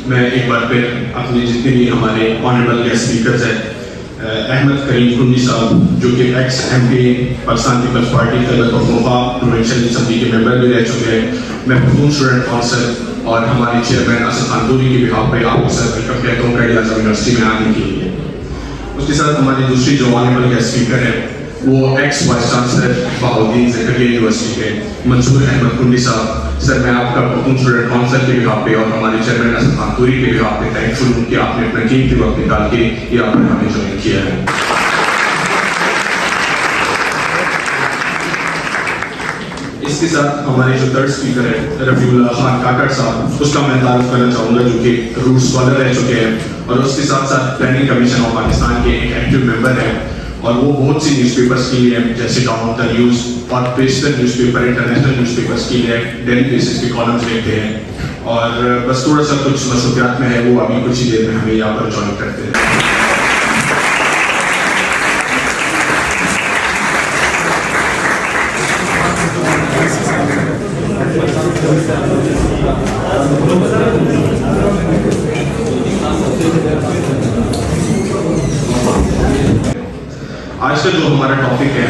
میں ایک بار پھر اپنے جتنے بھی ہمارے آنریبل گیسٹ اسپیکرز ہیں، احمد کریم کنڈی صاحب جو کہ ex M P Pakistan Peoples Party Khyber Pakhtunkhwa provincial assembly کے ممبر بھی رہ چکے ہیں، میں پختون اسٹوڈنٹ کونسل اور ہمارے چیئرمین اسد خان دوری کے بہاف پہ آپ کو سر ویلکم کہتا ہوں قائد اعظم یونیورسٹی میں آنے کے لیے۔ اس کے ساتھ ہماری دوسری جو آنریبل گیسٹ اسپیکر ہیں وہ ایکس وائس چانسلر بہاؤالدین زکریا یونیورسٹی کے منصور احمد کنڈی صاحب۔ سر میں آپ کا پختون اسٹوڈنٹ کونسل کے بہاف پہ اور ہمارے چیئرمین اسد خان دوری کے بہاف پہ تھینکفل ہوں کہ آپ نے اپنا قیمتی وقت نکال کے یہ آپ نے ہمیں جوائن کیا ہے۔ اس کے ساتھ ہمارے جو تھرڈ اسپیکر ہے رفیع اللہ خان کاکڑ صاحب، اس کا میں تعارف کرنا چاہوں گا جو کہ روٹ اسکالر رہ چکے ہیں اور اس کے ساتھ ساتھ پلاننگ کمیشن آف پاکستان کے ایک ایکٹیو ممبر ہیں اور وہ بہت سی نیوز پیپرز کے لیے جیسے ڈاؤن دا نیوز اور پیشتر news paper international news papers کے لیے ڈیلی بیسس پہ کالمز لکھتے ہیں اور بس تھوڑا سا کچھ مصروفیات میں ہے، وہ ابھی کچھ ہی دیر میں ہمیں یہاں پر جوائن کرتے ہیں۔ آج کا جو ہمارا ٹاپک ہے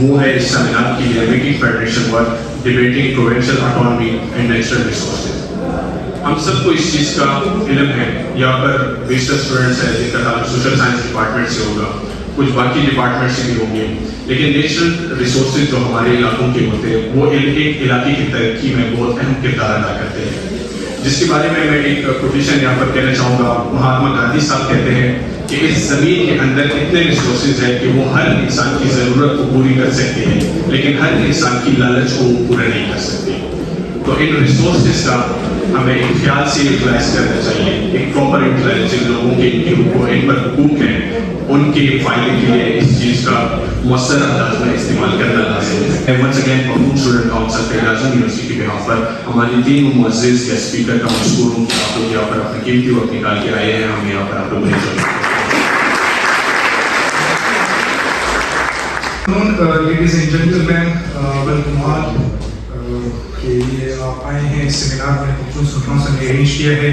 وہ ہے اس سیمینار کی ہے making federation work debating provincial autonomy and natural resources. ہم سب کو اس چیز کا علم ہے، یہاں پر بیشتر اسٹوڈنٹس ہیں جن کا تعلق سوشل سائنس ڈپارٹمنٹ سے ہوگا، کچھ باقی ڈپارٹمنٹ سے بھی ہوں گے، لیکن نیچرل ریسورسز جو ہمارے علاقوں کے ہوتے ہیں وہ ایک علاقے کی ترقی میں بہت اہم کردار ادا کرتے ہیں، جس کے بارے میں ایک کوٹیشن یہاں پر کہنا چاہوں گا۔ مہاتما گاندھی صاحب کہتے ہیں کہ اس زمین کے اندر اتنے ریسورسز ہیں کہ وہ ہر انسان کی ضرورت کو پوری کر سکتے ہیں، لیکن ہر انسان کی لالچ کو پورا نہیں کر سکتے۔ تو ان ریسورسز کا ہمیں ایک خیال سے یوٹیلائز کرنا چاہیے، ایک پراپر یوٹیلائز، جن لوگوں کے ان پر حقوق ہیں ان کے فائدے کے لیے اس چیز کا مؤثر انداز میں استعمال کرنا لازم ہے۔ Once again Pakhtun student council Quaid Azam university کے بہاف پر ہماری تین معزز گیسٹ اسپیکر کا مشکور ہوں کہ آپ لوگ یہاں پر اپنا قیمتی وقت نکال کے آئے ہیں، ہم یہاں پر آپ لوگ ladies and gentleman, welcome all کہ یہ آپ آئے ہیں اس سیمینار میں پختون اسٹوڈنٹ کونسل نے ارینج کیا ہے۔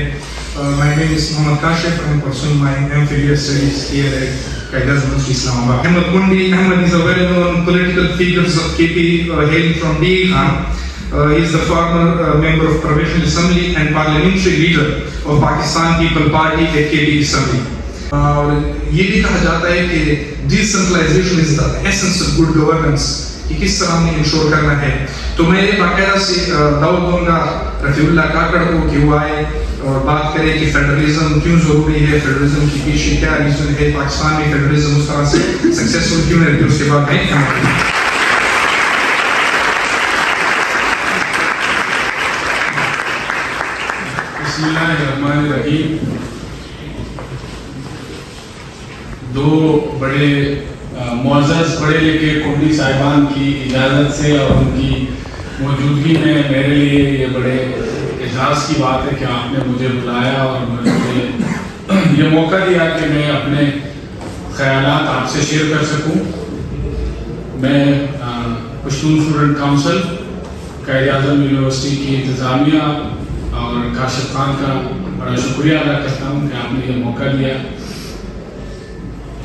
My name is Mohammad Kashif. I am pursuing my MPhil studies here at Qaid Azam University, Islamabad. Ahmed Kundi, Ahmed is a well-known political figure of KP, hailing from DA Khan. He is the former member of Provincial Assembly and parliamentary leader of Pakistan People Party at KB Assembly. اور یہ بھی کہا جاتا ہے کہ ڈیسنٹرلائزیشن از the essence of good governance، کہ کس طرح ہمیں انشور کرنا ہے۔ تو میں باقاعدہ سے دعوت دوں گا رفیع اللہ کاکڑ کو کہ وہ آئے اور بات کرے کہ فیڈرلزم کیوں ضروری ہے، فیڈرلزم کے پیچھے کیا ریزن ہے، پاکستان میں فیڈرلزم اس طرح سے سکسیسفل کیوں ہے۔ اس کے بعد میں بسم اللہ الرحمن الرحیم۔ دو بڑے معزز پڑھے لکھے کنڈی صاحبان کی اجازت سے اور ان کی موجودگی میں میرے لیے یہ بڑے اعزاز کی بات ہے کہ آپ نے مجھے بلایا اور مجھے یہ موقع دیا کہ میں اپنے خیالات آپ سے شیئر کر سکوں۔ میں Pashtun student council, Quaid Azam university کی انتظامیہ اور کاشف خان کا بڑا شکریہ ادا کرتا ہوں کہ آپ نے یہ موقع دیا۔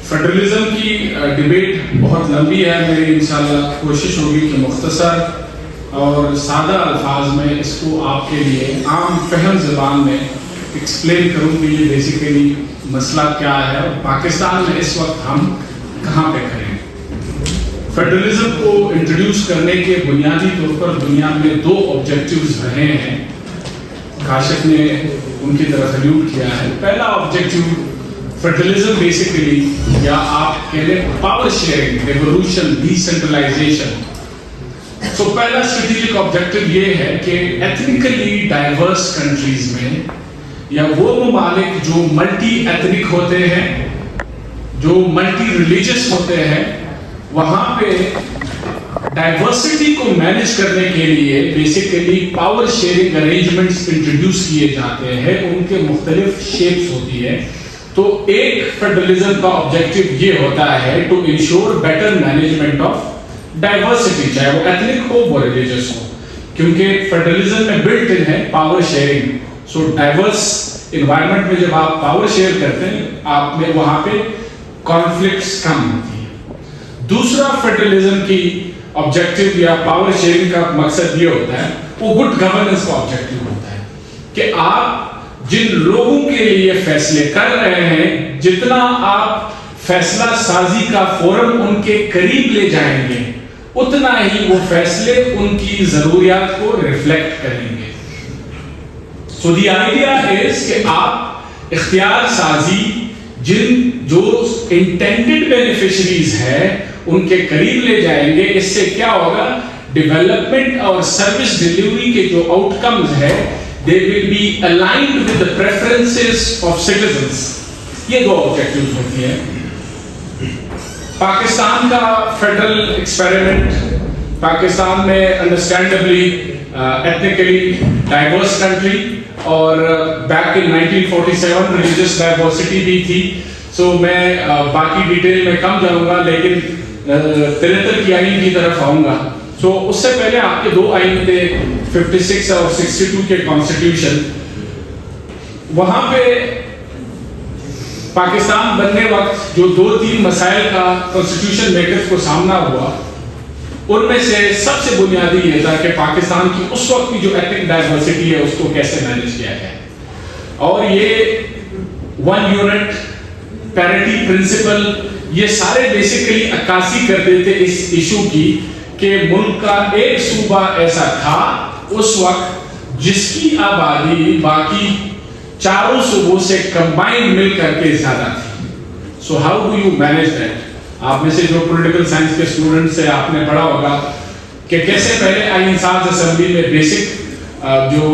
فیڈرلزم کی ڈیبیٹ بہت لمبی ہے، میری انشاءاللہ کوشش ہوگی کہ مختصر اور سادہ الفاظ میں اس کو آپ کے لیے عام فہم زبان میں ایکسپلین کروں کہ یہ بیسیکلی مسئلہ کیا ہے اور پاکستان میں اس وقت ہم کہاں پہ کھڑے ہیں۔ فیڈرلزم کو انٹروڈیوس کرنے کے بنیادی طور پر دنیا میں دو آبجیکٹیوز رہے ہیں، کاشف نے ان کی طرف الوڈ کیا ہے۔ پہلا آبجیکٹیو فیڈرلزم بیسیکلی یا آپ کہہ لیں پاور شیئرنگ، ریولوشن، ڈیسنٹرلائزیشن۔ تو پہلا اسٹریٹجک آبجیکٹیو یہ ہے کہ ایتھنیکلی ڈائیورس کنٹریز میں یا وہ ممالک جو ملٹی ایتھنک ہوتے ہیں، جو ملٹی ریلیجس ہوتے ہیں، وہاں پہ ڈائیورسٹی کو مینیج کرنے کے لیے basically power sharing arrangements introduce کیے جاتے ہیں، ان کے مختلف شیپس ہوتی ہے۔ تو ایک فیڈرلزم کا آبجیکٹیو یہ ہوتا ہے to ensure better management of diversity, چاہے وہ ایتھنک ہو وہ ریلیجس ہو، کیونکہ فیڈرلزم میں بلٹ ان ہے پاور شیئرنگ۔ سو ڈائیورس انوائرمنٹ میں جب آپ پاور شیئر کرتے ہیں آپ میں وہاں پہ کانفلکٹس کم ہوتی ہیں. دوسرا فیڈرلزم کی آبجیکٹو یا پاور شیئرنگ کا مقصد یہ ہوتا ہے, وہ گڈ گورننس کا آبجیکٹو ہوتا ہے کہ آپ جن لوگوں کے لیے فیصلے کر رہے ہیں, جتنا آپ فیصلہ سازی کا فورم ان کے قریب لے جائیں گے, اتنا ہی وہ فیصلے ان کی ضروریات کو ریفلیکٹ کریں گے. سو دی آئیڈیا is کہ آپ اختیار سازی جو انٹینڈڈ بینیفیشریز ہیں ان کے قریب لے جائیں گے. اس سے کیا ہوگا, ڈیولپمنٹ اور سروس ڈیلیوری کے جو آؤٹ کمز ہے they will be aligned with the preferences of citizens. یہ دو آبجیکٹیوز ہوتی ہیں. پاکستان کا فیڈرل ایکسپیریمنٹ, پاکستان میں انڈرسٹینڈبلی ایتھنیکلی ڈائیورس کنٹری, اور بیک ان 1947 ریلیجس ڈائیورسٹی بھی تھی. سو میں باقی ڈیٹیل میں کم جاؤں گا, لیکن 73 کی آئین کی طرف آؤں گا. سو اس سے پہلے آپ کے دو آئین تھے, 56 اور 62 کے کانسٹیٹیوشن. وہاں پہ پاکستان بننے وقت جو 2-3 مسائل کا کانسٹیٹیوشن میکرز کو سامنا ہوا, ان میں سے سب سے بنیادی یہ تھا کہ پاکستان کی اس وقت کی جو ایتھنک ڈائیورسٹی ہے اس کو کیسے مینیج کیا جائے. اور یہ 1 یونٹ, پیرٹی پرنسپل, یہ سارے بیسیکلی عکاسی کرتے تھے اس ایشو کی کہ ملک کا ایک صوبہ ایسا تھا اس وقت جس کی آبادی باقی چاروں صوبوں سے کمبائنڈ مل کر کے زیادہ تھی. So how do you manage that? آپ میں سے جو پولیٹیکل سائنس کے اسٹوڈنٹس ہیں آپ نے پڑھا ہوگا کہ کیسے پہلے آئین ساز اسمبلی میں بیسک جو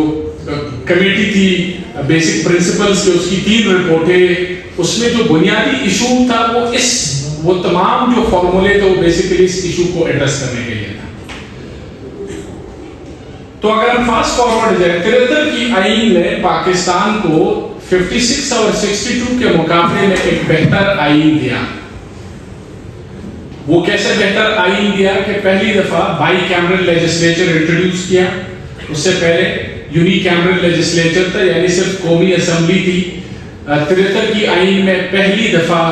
کمیٹی تھی, بیسک پرنسپلز کے, اس کی 3 رپورٹیں, اس میں جو بنیادی ایشو تھا وہ تمام جو فارمولے تھے وہ بیسیکلی اس ایشو کو ایڈریس کرنے کے لیے تھا. تو اگر ہم فاسٹ فارورڈ جائیں, 73 کی آئین نے پاکستان کو 56 اور 62 کے مقابلے میں ایک بہتر آئین دیا. وہ کیسے بہتر آئین دیا کہ پہلی دفعہ بائی کیمرل لیجسلیچر انٹروڈیوس کیا. اس سے پہلے یونی کیمرل لیجسلیچر تھا, یعنی صرف قومی اسمبلی تھی. 73 کی آئین میں پہلی دفعہ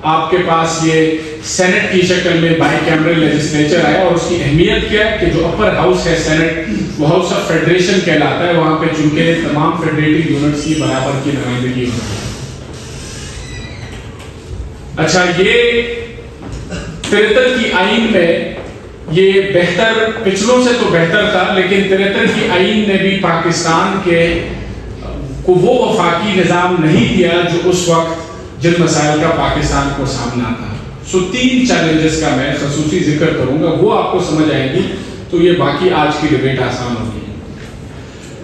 آپ کے پاس یہ سینٹ کی شکل میں بائی کیمرل لیجسلیچر آیا. اور اس کی اہمیت کیا ہے کہ جو اپر ہاؤس ہے سینٹ, وہ ہاؤس آف فیڈریشن کہلاتا ہے. وہاں پہ چونکہ تمام فیڈریٹو یونٹس کی برابر کی نمائندگی ہوتی ہے. اچھا, یہ 73 کی آئین میں یہ بہتر, پچھلوں سے تو بہتر تھا, لیکن 73 کی آئین نے بھی پاکستان کو وہ وفاقی نظام نہیں دیا جو اس وقت جن مسائل کا پاکستان کو سامنا تھا. سو 3 چیلنجز کا میں خصوصی ذکر کروں گا, وہ آپ کو سمجھ آئیں گی تو یہ باقی آج کی ڈیبیٹ آسان ہوگی.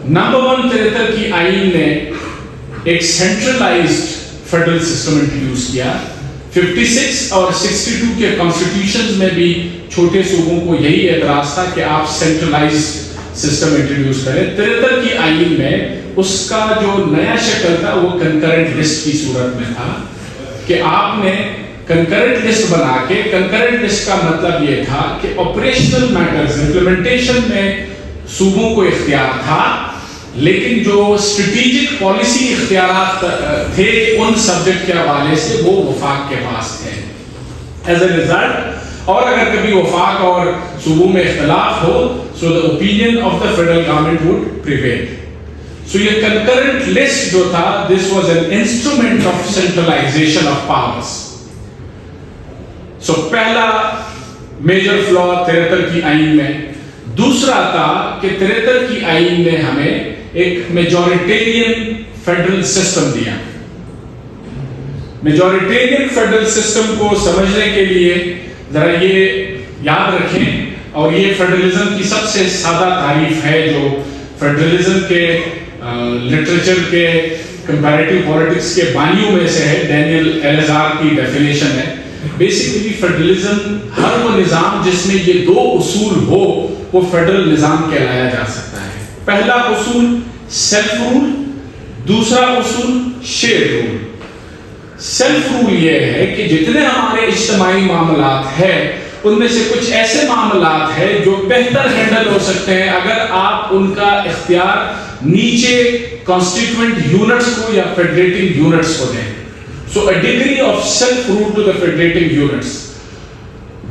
نمبر 1, 73 کی آئین نے ایک سینٹرلائزڈ فیڈرل سسٹم انٹروڈیوس کیا. 56 اور 62 کے کانسٹیٹیوشنز میں بھی چھوٹے صوبوں کو یہی اعتراض تھا کہ آپ سینٹرلائزڈ سسٹم انٹروڈیوس کریں. 73 کی آئین میں اس کا جو نیا شکل تھا وہ کنکرنٹ لسٹ کی صورت میں تھا کہ آپ نے کنکرنٹ لسٹ بنا کے, کنکرنٹ لسٹ کا مطلب یہ تھا کہ آپریشنل میٹرز, امپلیمنٹیشن میں صوبوں کو اختیار تھا, لیکن جو اسٹریٹجک پالیسی اختیارات تھے ان سبجیکٹ کے حوالے سے وہ وفاق کے پاس تھے. ایز اے ریزلٹ, اور اگر کبھی وفاق اور صوبوں میں اختلاف ہو, so the opinion of the federal government would prevail. So یہ کنکرنٹ لسٹ جو تھا, this was an instrument of centralisation of powers. So پہلا میجر فلا 73 کی آئین میں. دوسرا تھا کہ 73 کی آئین نے ہمیں ایک میجورٹیرین فیڈرل سسٹم دیا. میجورٹیرین فیڈرل سسٹم کو سمجھنے کے لیے ذرا یہ یاد رکھیں, اور یہ فیڈرلزم کی سب سے سادہ تعریف ہے جو فیڈرلزم کے لٹریچر کے کمپیریٹیو پولیٹکس کے بانیوں میں سے ہے. ڈینیل ایلیزار کی ڈیفینیشن ہے. بیسیکلی فیڈرلزم ہر وہ نظام جس میں یہ 2 اصول ہو وہ فیڈرل نظام کہلایا جا سکتا ہے. پہلا اصول سیلف رول, دوسرا اصول شیئر رول. سیلف رول یہ ہے کہ جتنے ہمارے اجتماعی معاملات ہیں ان میں سے کچھ ایسے معاملات ہیں جو بہتر ہینڈل ہو سکتے ہیں اگر آپ ان کا اختیار نیچے constituent units کو یا federating units کو دیں. So a degree of self rule to the federating units.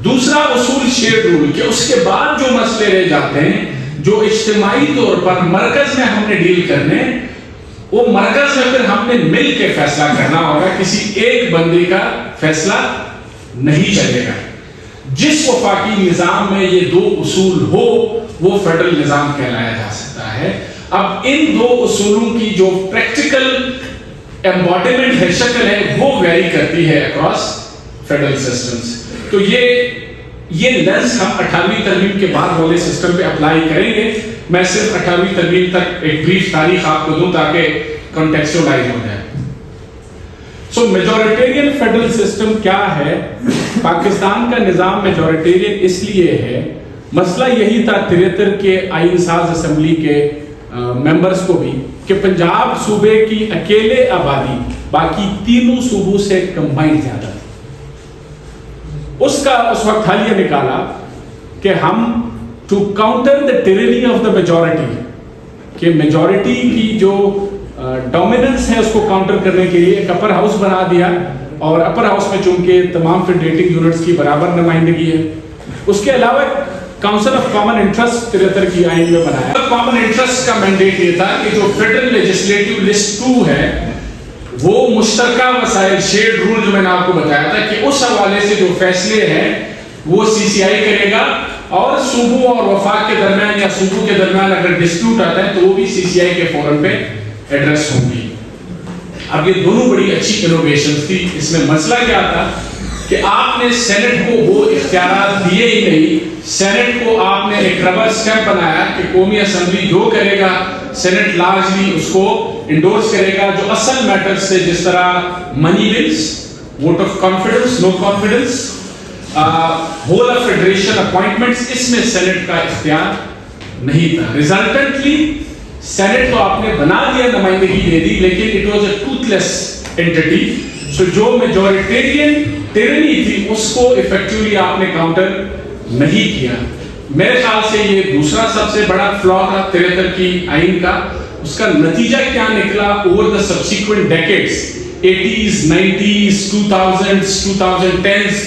دوسرا اصول شیئر رول کہ اس کے بعد جو مسئلے رہ جاتے ہیں جو اجتماعی طور پر مرکز میں ہم نے ڈیل کرنے, وہ مرکز میں پھر ہم نے مل کے فیصلہ کرنا ہوگا, کسی ایک بندے کا فیصلہ نہیں چلے گا. جس وفاقی نظام میں یہ دو اصول ہو وہ فیڈرل نظام کہلایا جا سکتا ہے. اب ان دو اصولوں کی جو پریکٹیکل ایمباڈیمنٹ ہے, شکل ہے, وہ ویری کرتی ہے اکراس فیڈرل سسٹمز. تو یہ لینس ہم 18ویں ترمیم کے بعد والے سسٹم پہ اپلائی کریں گے. میں صرف 18ویں ترمیم تک ایک بریف تاریخ آپ کو دوں تاکہ کنٹیکسچوائز ہو جائے. سو میجورٹیرین فیڈرل سسٹم کیا ہے؟ پاکستان کا نظام میجورٹیرین اس لیے ہے, مسئلہ یہی تھا 73 کے آئین ساز اسمبلی کے ممبرز کو بھی, کہ پنجاب صوبے کی اکیلے آبادی باقی تینوں صوبوں سے کمبائنڈ زیادہ تھی. اس کا اس وقت حل یہ نکالا کہ ہم to counter the tyranny of the majority, کہ میجورٹی کی جو ڈومیننس ہے اس کو کاؤنٹر کرنے کے لیے ایک اپر ہاؤس بنا دیا, اور اپر ہاؤس میں چونکہ تمام فیڈریٹنگ یونٹس کی برابر نمائندگی ہے. اس کے علاوہ کاؤنسل آف کامن انٹرسٹ 73 کی آئین میں بنایا. کامن انٹرسٹ کا مینڈیٹ یہ تھا کہ جو فیڈرل لیجسلیٹو لسٹ 2 ہے وہ مشترکہ مسائل شیئرڈ رول جو میں نے آپ کو بتایا تھا کہ اس حوالے سے جو فیصلے ہیں وہ سی سی آئی کرے گا, اور صوبوں اور وفاق کے درمیان یا صوبوں کے درمیان اگر ڈسپیوٹ آتا ہے تو وہ بھی سی سی آئی کے فورم پہ ایڈریس ہوں گی. اب یہ دونوں بڑی اچھی انوویشنز تھی. اس میں مسئلہ کیا تھا کہ آپ نے سینٹ کو وہ اختیارات دیے ہی نہیں. سینٹ کو آپ نے ایک ربر اسٹیمپ بنایا کہ قومی اسمبلی جو کرے گا سینٹ لارجلی اس کو انڈورس کرے گا. جو اصل میٹرز سے جس طرح money bills, vote of confidence, no confidence, whole of federation appointments, اس میں سینٹ کا اختیار نہیں تھا. ریزلٹنٹلی سینٹ تو آپ نے بنا دیا, نمائندگی دے دی, لیکن it was a toothless entity. So جو میجورٹیرین ٹیرنی تھی اس کو افیکٹولی آپ نے کاؤنٹر نہیں کیا. میرے خیال سے یہ دوسرا سب سے بڑا فلا تھا 73 کی آئین کا. اس کا نتیجہ کیا نکلا over the subsequent decades, 80s, 90s, 2000s, 2010s.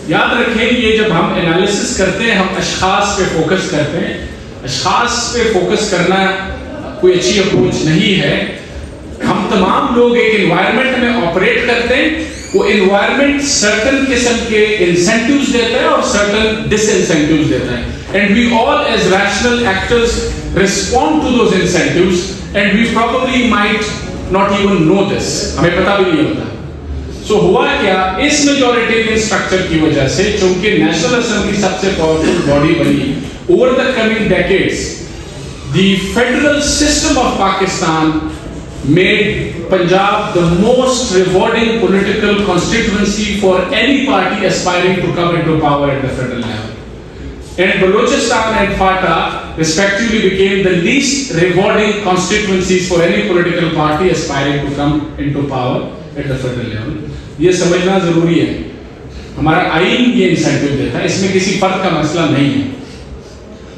یاد رکھیں یہ جب ہم انالیسس کرتے ہیں ہم اشخاص پہ فوکس کرتے ہیں. اشخاص پہ فوکس کرنا کوئی اچھی اپروچ نہیں ہے. ہم تمام لوگ ایک انوائرمنٹ میں آپریٹ کرتے ہیں, وہ انوائرمنٹ سرٹن قسم کے انسینٹیوز دیتا ہے اور سرٹن ڈس انسینٹیوز دیتا ہے, and we all as rational actors respond to those incentives and we probably might not even know this, ہمیں پتہ بھی نہیں ہوتا. سو ہوا کیا, اس میجورٹیرین سٹرکچر کی وجہ سے چونکہ نیشنل اسمبلی سب سے پاورفل باڈی بنی, over the coming decades the federal system of Pakistan made Punjab the most rewarding political constituency for any party aspiring to come into power at the federal level. And Balochistan and FATA respectively became the least rewarding constituencies for any political party aspiring to come into power at the federal level. یہ سمجھنا ضروری ہے. ہمارا آئین یہ incentive دیتا ہے, اس میں کسی فرد کا مسئلہ نہیں ہے.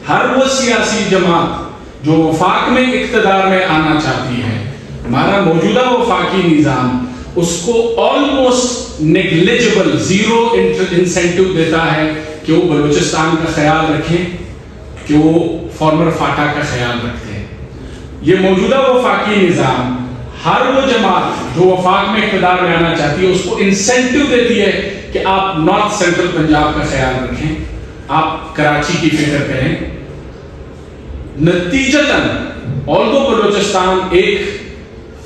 ہر وہ سیاسی جماعت جو وفاق میں اقتدار میں آنا چاہتی ہے, ہمارا موجودہ وفاقی نظام اس کو آلموسٹ نیگلیجبل, زیرو انسینٹیو دیتا ہے کہ وہ بلوچستان کا خیال رکھیں, کہ وہ فارمر فاٹا کا خیال رکھتے ہیں. یہ موجودہ وفاقی نظام ہر وہ جماعت جو وفاق میں اقتدار میں آنا چاہتی ہے اس کو انسینٹیو دیتی ہے کہ آپ نارتھ سینٹرل پنجاب کا خیال رکھیں, آپ کراچی کی فکر کریں. نتیجتاً although بلوچستان ایک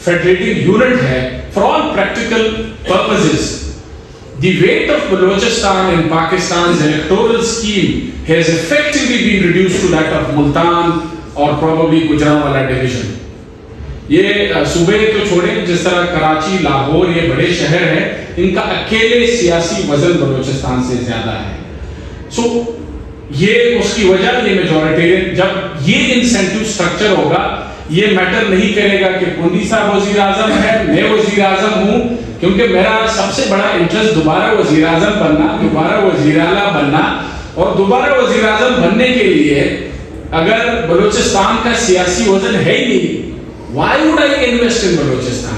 فیڈریٹنگ یونٹ ہے, for all practical purposes the weight of Balochistan in Pakistan's electoral scheme has effectively been reduced to that of Multan or probably Gujranwala division. یہ صوبے تو چھوڑیں, جس طرح کراچی, لاہور, یہ بڑے شہر ہیں, ان کا اکیلے سیاسی وزن بلوچستان سے زیادہ ہے. سو یہ اس کی وجہ, یہ میجورٹیرین, جب یہ انسینٹیو سٹرکچر ہوگا یہ میٹر نہیں کرے گا کہ پنڈی صاحب وزیر اعظم ہے, میں وزیر اعظم ہوں, کیونکہ میرا سب سے بڑا انٹرسٹ دوبارہ وزیر اعظم بننا, دوبارہ وزیر اعلیٰ بننا, اور دوبارہ وزیر اعظم بننے کے لیے اگر بلوچستان کا سیاسی وزن ہے ہی نہیں, Why would I invest in Balochistan?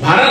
12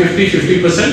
50-50%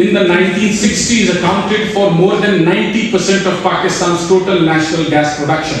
in the 1960s accounted for more than 90% of Pakistan's total national gas production.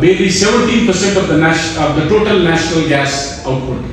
barely 17% of the total national gas output.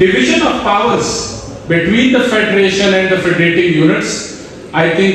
division of powers between the federation and the federating units, I think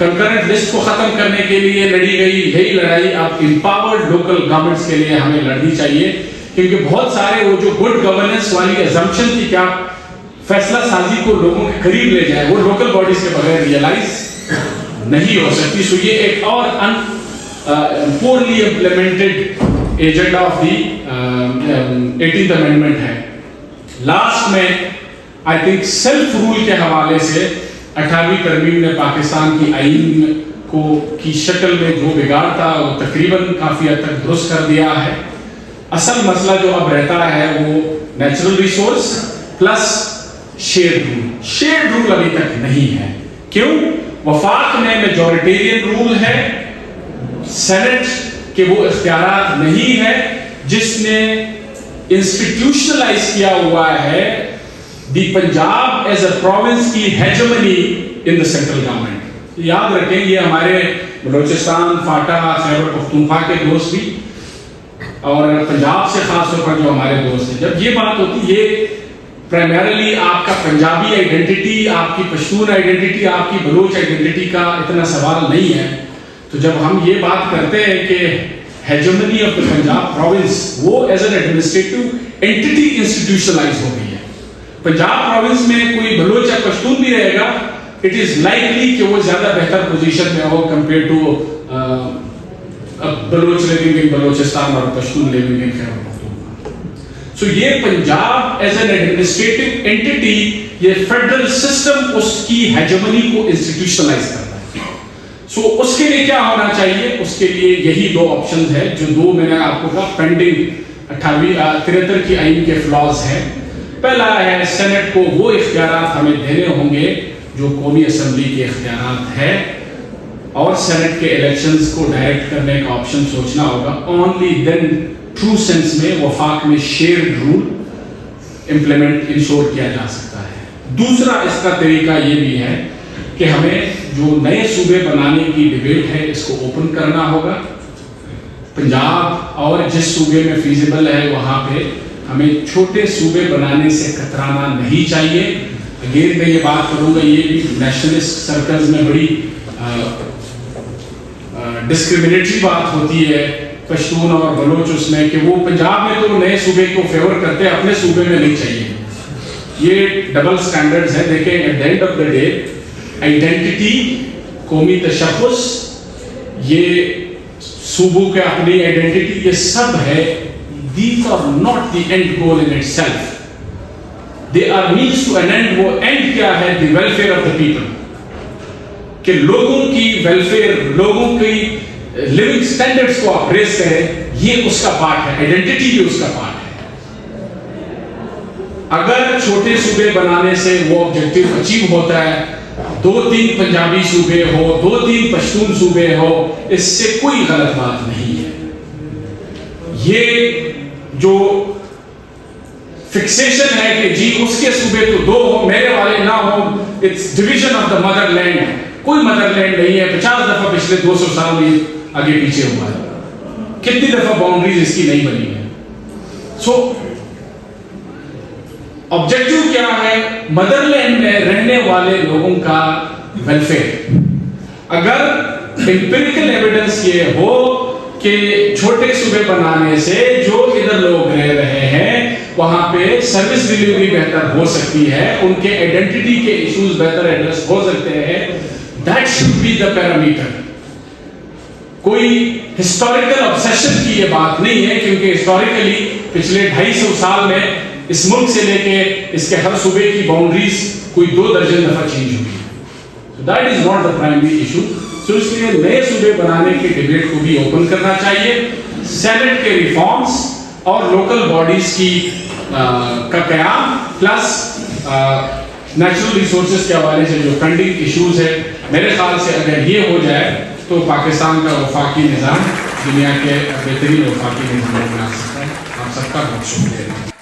concurrent list کو ختم کرنے کے لیے لڑی گئی یہی لڑائی اب امپاورڈ لوکل گورنمنٹس کے لیے ہمیں لڑنی چاہیے، کیونکہ بہت سارے وہ جو گڈ گورننس والی ازمپشن تھی کیا فیصلہ سازی کو لوگوں کے قریب لے جائے، وہ لوکل باڈیز کے بغیر ریئلائز نہیں ہو سکتی. سو یہ ایک اور poorly implemented agenda of the 18th amendment ہے. لاسٹ میں آئی تھنک سیلف رول کے حوالے سے 18ویں ترمیم نے پاکستان کی آئین کو کی شکل میں جو بگاڑ تھا وہ تقریباً کافی حد تک درست کر دیا ہے. اصل مسئلہ جو اب رہتا ہے وہ natural resource plus shared rule. Shared rule ابھی تک نہیں ہے. کیوں؟ وفاق میں میجورٹیرین رول ہے، سینٹ کے وہ اختیارات نہیں ہے جس نے انسٹیٹیوشنلائز کیا ہوا ہے دی پنجاب ایز اے پروونس کی hegemony in the central government. یاد رکھیں یہ ہمارے بلوچستان، فاٹا، خیبر پختونخوا کے دوست بھی اور پنجاب سے خاص طور پر جو ہمارے دوست ہیں، جب یہ بات ہوتی یہ پرائمرلی آپ کا پنجابی آئیڈینٹی، آپ کی پشتون آئیڈینٹی، آپ کی بلوچ آئیڈینٹی کا اتنا سوال نہیں ہے. تو جب ہم یہ بات کرتے ہیں کہ hegemony of the Punjab province وہ as an administrative entity institutionalise ہو گئی ہے. پنجاب پروونس میں کوئی بلوچ یا پشتون بھی رہے گا، اٹ از لائکلی کہ وہ زیادہ بہتر پوزیشن میں ہو compare to Baloch living in Balochistan اور Pashtun living in Khyber Pakhtunkhwa. So یہ Punjab as an administrative entity, یہ فیڈرل سسٹم اس کی ہیجمنی کو انسٹیٹیوشنلائز کرتا ہے. سو اس کے لیے کیا ہونا چاہیے؟ اس کے لیے یہی دو آپشنز ہیں جو دو میں نے آپ کو کہا پینڈنگ 73 کی آئین کے فلاز ہیں. پہلا ہے سینٹ کو وہ اختیارات ہمیں دینے ہوں گے جو قومی اسمبلی کے اختیارات ہیں، اور سینٹ کے الیکشنز کو ڈائریکٹ کرنے کا آپشن سوچنا ہوگا. اونلی دین ٹرو سینس میں وفاق میں شیئرڈ رول امپلیمنٹ انشور کیا جا سکتا ہے. دوسرا اس کا طریقہ یہ بھی ہے کہ ہمیں جو نئے صوبے بنانے کی ڈیبیٹ ہے اس کو اوپن کرنا ہوگا. پنجاب اور جس صوبے میں فیزیبل ہے وہاں پہ ہمیں چھوٹے صوبے بنانے سے کترانا نہیں چاہیے. اگین میں یہ بات کروں گا، یہ بھی نیشنلسٹ سرکلز میں بڑی ڈسکریمنیٹری بات ہوتی ہے پشتون اور بلوچ اس میں، کہ وہ پنجاب میں تو نئے صوبے کو فیور کرتے ہیں، اپنے صوبے میں نہیں چاہیے. یہ ڈبل سٹینڈرڈز ہیں. دیکھیں at the end of the day identity, قومی تشخص، یہ صوبوں کے اپنی آئیڈینٹی، یہ سب ہے. These are not the end goal in itself. They are means to an end. وہ end کیا ہے؟ The welfare of the people. کہ لوگوں کی ویلفیئر، لوگوں کی لیونگ سٹینڈرڈز کو آپ ریز کریں، یہ اس کا پارٹ ہے. آئیڈینٹی بھی اس کا پارٹ ہے. اگر چھوٹے صوبے بنانے سے وہ آبجیکٹو اچیو ہوتا ہے، 2-3 پنجابی صوبے ہو، 2-3 پشتون صوبے ہو، اس سے کوئی غلط بات نہیں ہے. یہ جو فکسیشن ہے کہ جی اس کے صوبے تو 2 ہو، میرے والے نہ ہو، it's division of the motherland. کوئی مدر لینڈ نہیں ہے. 50 دفعہ پچھلے 200 سال میں آگے پیچھے ہوا ہے. کتنی دفعہ باؤنڈریز اس کی نہیں بنی ہے. سو آبجیکٹو کیا ہے؟ مدر لینڈ میں رہنے والے لوگوں کا ویلفیئر. اگر امپیریکل ایویڈنس یہ ہو کہ چھوٹے صوبے بنانے سے جو ادھر لوگ رہ رہے ہیں وہاں پہ سروس ڈیلیوری بہتر ہو سکتی ہے، ان کے آئیڈینٹی کے ایشوز بہتر ایڈریس ہو سکتے ہیں، that should be the parameter. کوئی ہسٹوریکل obsession کی یہ بات نہیں ہے، کیونکہ ہسٹوریکلی پچھلے 250 سال میں اس ملک سے لے کے اس کے ہر صوبے کی باؤنڈریز کوئی 2 درجن دفعہ چینج ہوئی ہے. So that is not the primary issue. So اس لیے نئے صوبے بنانے کے ڈیبیٹ کو بھی اوپن کرنا چاہیے. سینٹ کے ریفارمز اور لوکل باڈیز کی کا قیام پلس نیچرل ریسورسز کے حوالے سے جو فنڈنگ ایشوز ہے، میرے خیال سے اگر یہ ہو جائے تو پاکستان کا وفاقی نظام دنیا کے بہترین وفاقی نظاموں میں آ سکتا ہے. آپ سب کا بہت شکریہ.